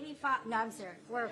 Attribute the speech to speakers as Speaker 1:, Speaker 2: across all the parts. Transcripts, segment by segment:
Speaker 1: 85. No, I'm serious. We're.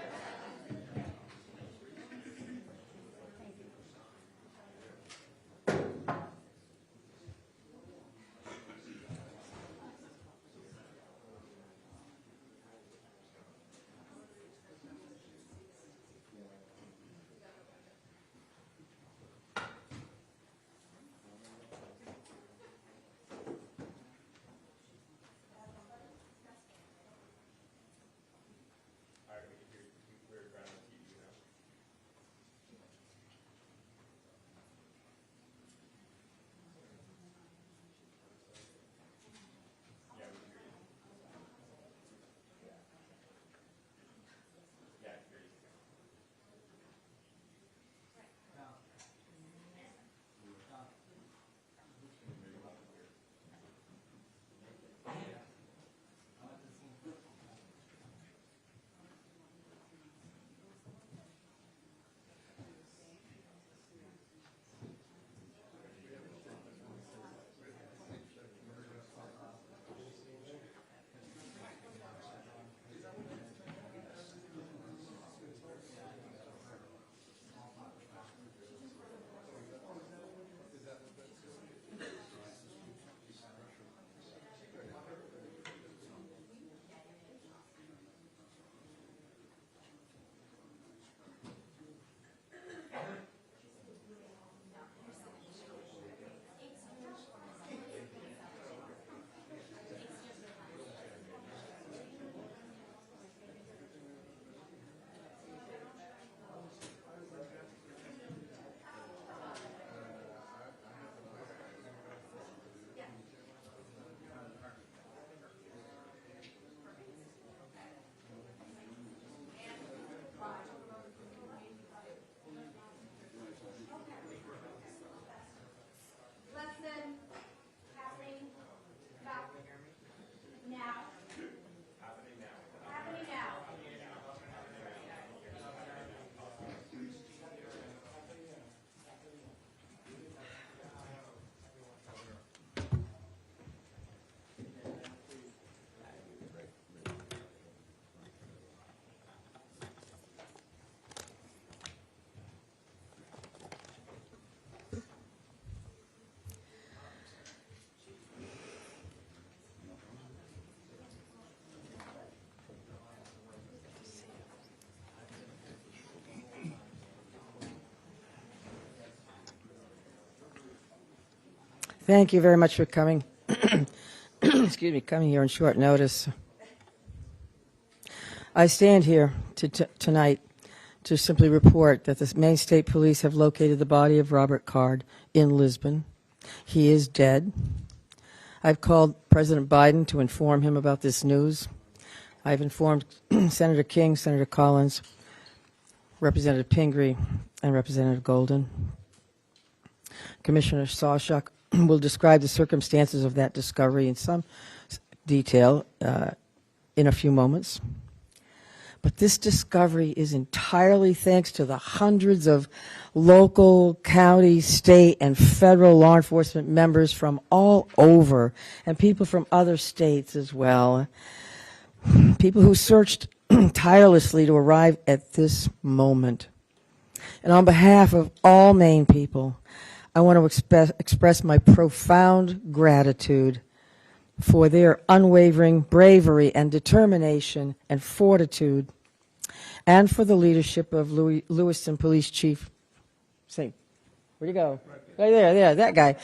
Speaker 2: Thank you very much for coming. Excuse me, coming here on short notice. I stand here tonight to simply report that the Maine State Police have located the body of Robert Card in Lisbon. He is dead. I've called President Biden to inform him about this news. I've informed Senator King, Senator Collins, Representative Pingree, and Representative Golden. Commissioner Sawchuk will describe the circumstances of that discovery in some detail in a few moments. But this discovery is entirely thanks to the hundreds of local, county, state, and federal law enforcement members from all over, and people from other states as well. People who searched tirelessly to arrive at this moment. And on behalf of all Maine people, I want to express my profound gratitude for their unwavering bravery and determination and fortitude, and for the leadership of Lewiston Police Chief St. Where'd you go? Right there, that guy.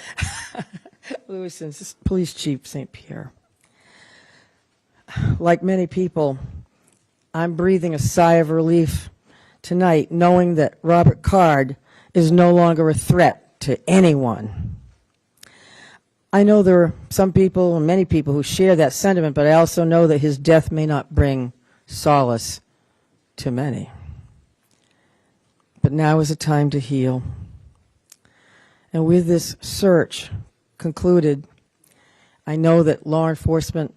Speaker 2: Lewiston Police Chief St. Pierre. Like many people, I'm breathing a sigh of relief tonight, knowing that Robert Card is no longer a threat to anyone. I know there are some people, and many people, who share that sentiment, but I also know that his death may not bring solace to many. But now is a time to heal. And with this search concluded, I know that law enforcement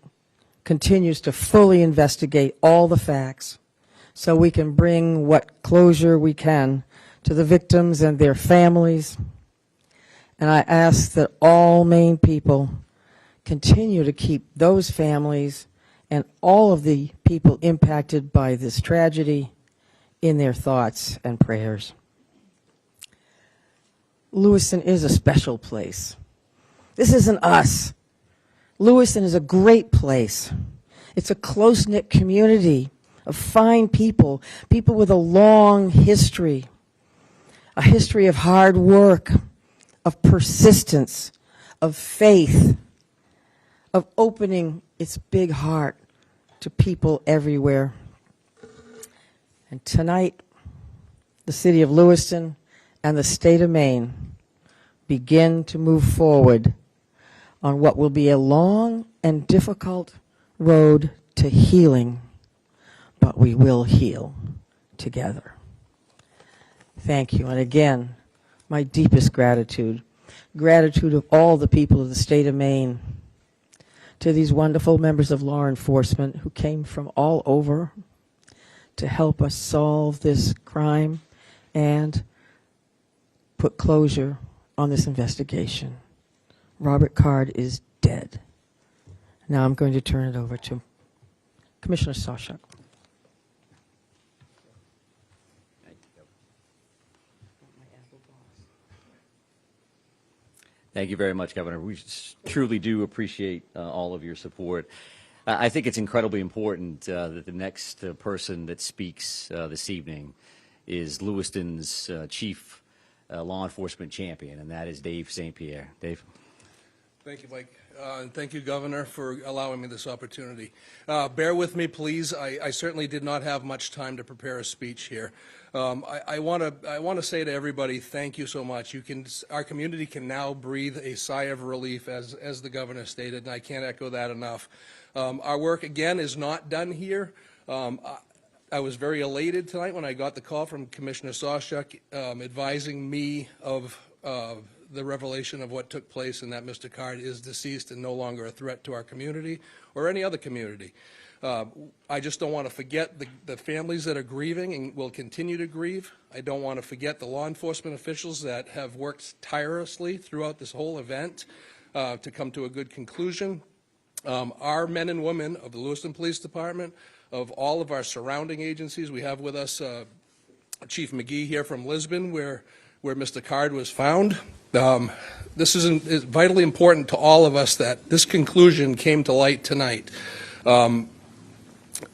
Speaker 2: continues to fully investigate all the facts so we can bring what closure we can to the victims and their families. And I ask that all Maine people continue to keep those families and all of the people impacted by this tragedy in their thoughts and prayers. Lewiston is a special place. This isn't us. Lewiston is a great place. It's a close-knit community of fine people, people with a long history, a history of hard work, of persistence, of faith, of opening its big heart to people everywhere. And tonight, the city of Lewiston and the state of Maine begin to move forward on what will be a long and difficult road to healing, but we will heal together. Thank you. And again, my deepest gratitude of all the people of the state of Maine, to these wonderful members of law enforcement who came from all over to help us solve this crime and put closure on this investigation. Robert Card is dead. Now I'm going to turn it over to Commissioner Sawchuk.
Speaker 1: Thank you very much, Governor. We truly do appreciate all of your support. I think it's incredibly important that the next person that speaks this evening is Lewiston's chief law enforcement champion, and that is Dave St. Pierre. Dave.
Speaker 3: Thank you, Mike. And thank you, Governor, for allowing me this opportunity. Bear with me, please. I certainly did not have much time to prepare a speech here. I want to say to everybody, thank you so much. Our community can now breathe a sigh of relief, as the Governor stated, and I can't echo that enough. Our work, again, is not done here. I was very elated tonight when I got the call from Commissioner Sawchuk advising me of the revelation of what took place and that Mr. Card is deceased and no longer a threat to our community or any other community. I just don't want to forget the families that are grieving and will continue to grieve. I don't want to forget the law enforcement officials that have worked tirelessly throughout this whole event to come to a good conclusion. Our men and women of the Lewiston Police Department, of all of our surrounding agencies, we have with us Chief McGee here from Lisbon, where Mr. Card was found. This is vitally important to all of us that this conclusion came to light tonight.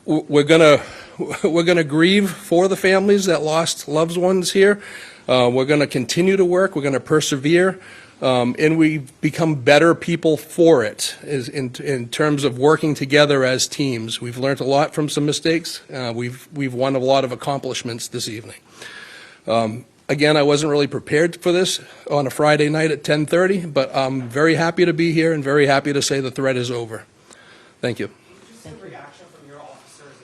Speaker 3: We're gonna grieve for the families that lost loved ones here. We're gonna continue to work. We're gonna persevere, and we become better people for it. In terms of working together as teams, we've learned a lot from some mistakes. We've won a lot of accomplishments this evening. Again, I wasn't really prepared for this on a Friday night at 10:30, but I'm very happy to be here and very happy to say the threat is over. Thank you.
Speaker 4: Just a reaction from your officers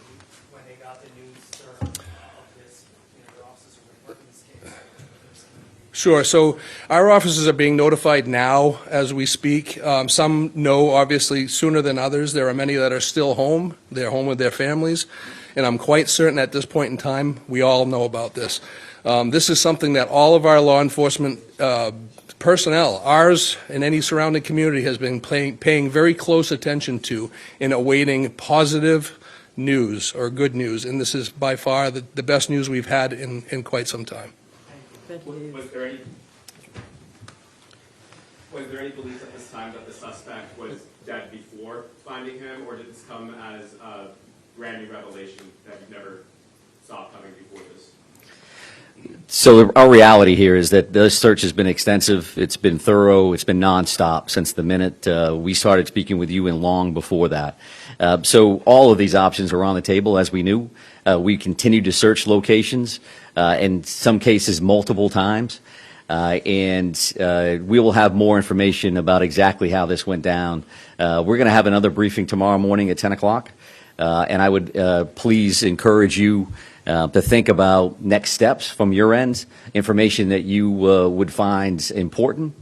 Speaker 4: when they got the news, sir, of this, your officers who were working this case.
Speaker 3: Sure. So our officers are being notified now as we speak. Some know, obviously, sooner than others. There are many that are still home. They're home with their families. And I'm quite certain at this point in time, we all know about this. This is something that all of our law enforcement personnel, ours and any surrounding community, has been paying very close attention to in awaiting positive news or good news. And this is by far the best news we've had in quite some time.
Speaker 5: Was there any belief at this time that the suspect was dead before finding him, or did this come as a brand new revelation that you never saw coming before this?
Speaker 1: So our reality here is that the search has been extensive. It's been thorough. It's been nonstop since the minute we started speaking with you and long before that. So all of these options are on the table, as we knew. We continue to search locations, in some cases multiple times. And we will have more information about exactly how this went down. We're going to have another briefing tomorrow morning at 10 o'clock. And I would please encourage you to think about next steps from your end, information that you would find important.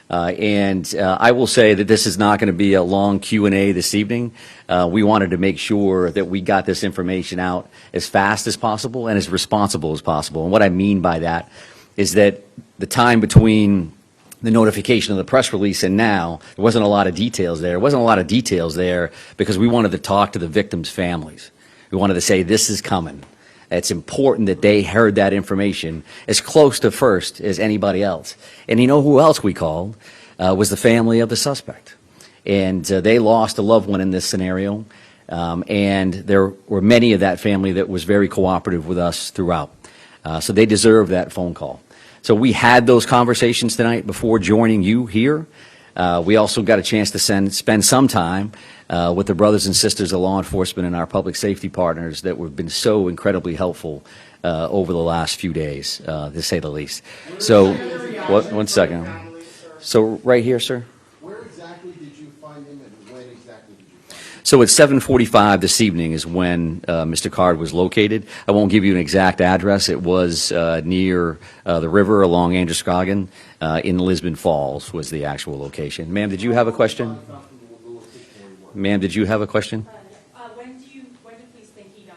Speaker 1: I will say that this is not going to be a long Q&A this evening. We wanted to make sure that we got this information out as fast as possible and as responsible as possible. And what I mean by that is that the time between the notification of the press release, and now there wasn't a lot of details there. There wasn't a lot of details there because we wanted to talk to the victims' families. We wanted to say, this is coming. It's important that they heard that information as close to first as anybody else. And you know who else we called? Was the family of the suspect. And they lost a loved one in this scenario. And there were many of that family that was very cooperative with us throughout. So they deserve that phone call. So we had those conversations tonight before joining you here. We also got a chance to spend some time with the brothers and sisters of law enforcement and our public safety partners that have been so incredibly helpful over the last few days, to say the least. So, one second. So right here, sir.
Speaker 6: Where exactly did you find him and when exactly did you find him?
Speaker 1: So at 7:45 this evening is when Mr. Card was located. I won't give you an exact address. It was near the river along Androscoggin in Lisbon Falls was the actual location. Ma'am, did you have a question? Ma'am, did you have a question?
Speaker 7: When do police think he died?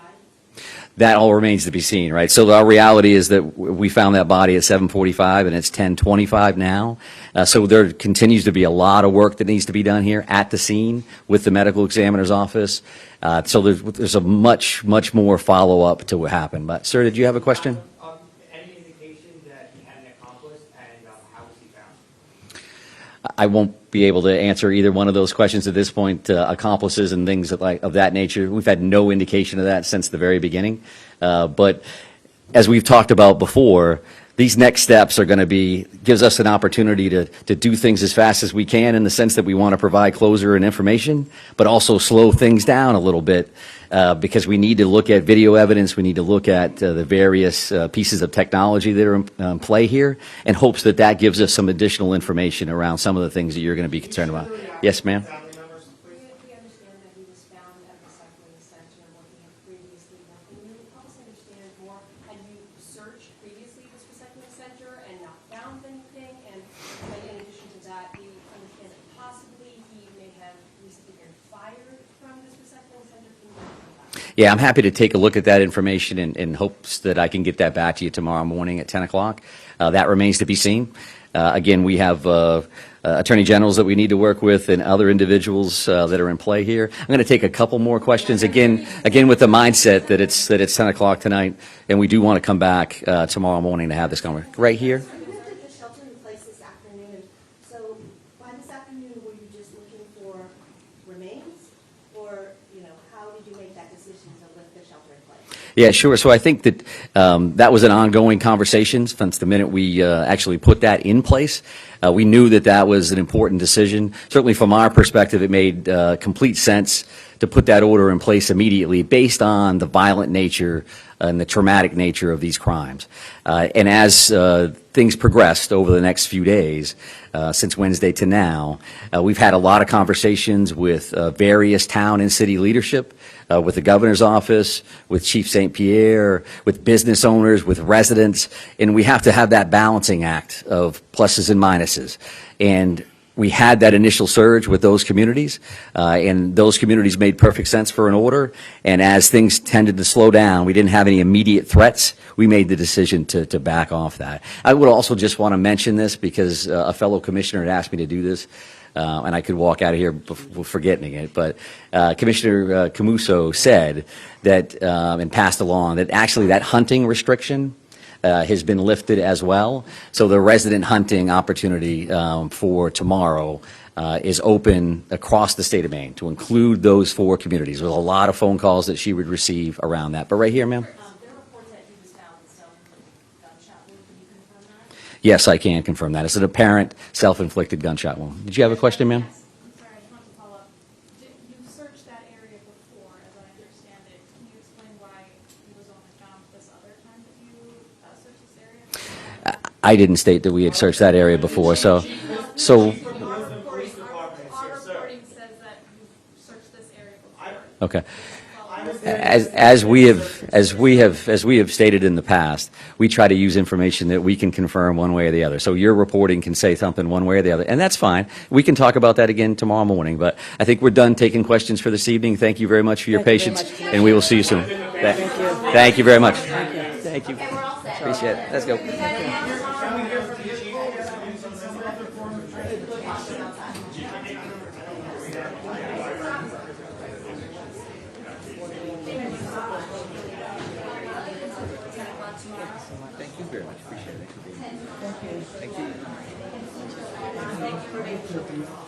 Speaker 1: That all remains to be seen, right? So our reality is that we found that body at 7:45 and it's 10:25 now. So there continues to be a lot of work that needs to be done here at the scene with the medical examiner's office. So there's a much more follow-up to what happened. But, sir, did you have a question?
Speaker 4: Any indication that he had an accomplice, and how was he found?
Speaker 1: I won't be able to answer either one of those questions at this point. Accomplices and things of that nature, we've had no indication of that since the very beginning. But as we've talked about before, these next steps are going to gives us an opportunity to do things as fast as we can in the sense that we want to provide closure and information, but also slow things down a little bit because we need to look at video evidence, we need to look at the various pieces of technology that are in play here, in hopes that that gives us some additional information around some of the things that you're going to be concerned about. Yes, ma'am?
Speaker 7: We understand that he was found at the recycling center where he had previously worked. Can you help us understand more? Had you searched previously this recycling center and not found anything? And in addition to that, we understand that possibly he may have recently been fired from this recycling center. Can you confirm that?
Speaker 1: Yeah, I'm happy to take a look at that information in hopes that I can get that back to you tomorrow morning at 10 o'clock. That remains to be seen. Again, we have attorney generals that we need to work with and other individuals that are in play here. I'm going to take a couple more questions, again with the mindset that it's 10 o'clock tonight, and we do want to come back tomorrow morning to have this conversation. Right here.
Speaker 7: You lifted the shelter in place this afternoon. So by this afternoon, were you just looking for remains? Or, how did you make that decision to lift the shelter in place?
Speaker 1: Yeah, sure. So I think that that was an ongoing conversation since the minute we actually put that in place. We knew that that was an important decision. Certainly from our perspective, it made complete sense to put that order in place immediately based on the violent nature and the traumatic nature of these crimes. And as things progressed over the next few days, since Wednesday to now, we've had a lot of conversations with various town and city leadership, with the governor's office, with Chief St. Pierre, with business owners, with residents, and we have to have that balancing act of pluses and minuses. And we had that initial surge with those communities, and those communities made perfect sense for an order. And as things tended to slow down, we didn't have any immediate threats. We made the decision to back off that. I would also just want to mention this because a fellow commissioner had asked me to do this, and I could walk out of here forgetting it. But Commissioner Camuso said that and passed along that actually that hunting restriction has been lifted as well. So the resident hunting opportunity for tomorrow is open across the state of Maine to include those 4 communities. There's a lot of phone calls that she would receive around that. But right here, ma'am?
Speaker 7: There are reports that he was found with some gunshot wound. Can you confirm that?
Speaker 1: Yes, I can confirm that. It's an apparent self-inflicted gunshot wound. Did you have a question, ma'am?
Speaker 7: Yes. I'm sorry, I just wanted to follow up. You searched that area before, as I understand it. Can you explain why he was only found this other time that you searched this area?
Speaker 1: I didn't state that we had searched that area before, so
Speaker 7: Our reporting says that you searched this area before.
Speaker 1: okay. As we have stated in the past, we try to use information that we can confirm one way or the other. So your reporting can say something one way or the other, and that's fine. We can talk about that again tomorrow morning. But I think we're done taking questions for this evening. Thank you very much for your patience, and we will see you soon. Thank you very much. Thank you. Appreciate it. Let's go. you very much. Appreciate it. Thanks for being here. Thank you.
Speaker 2: Thank you.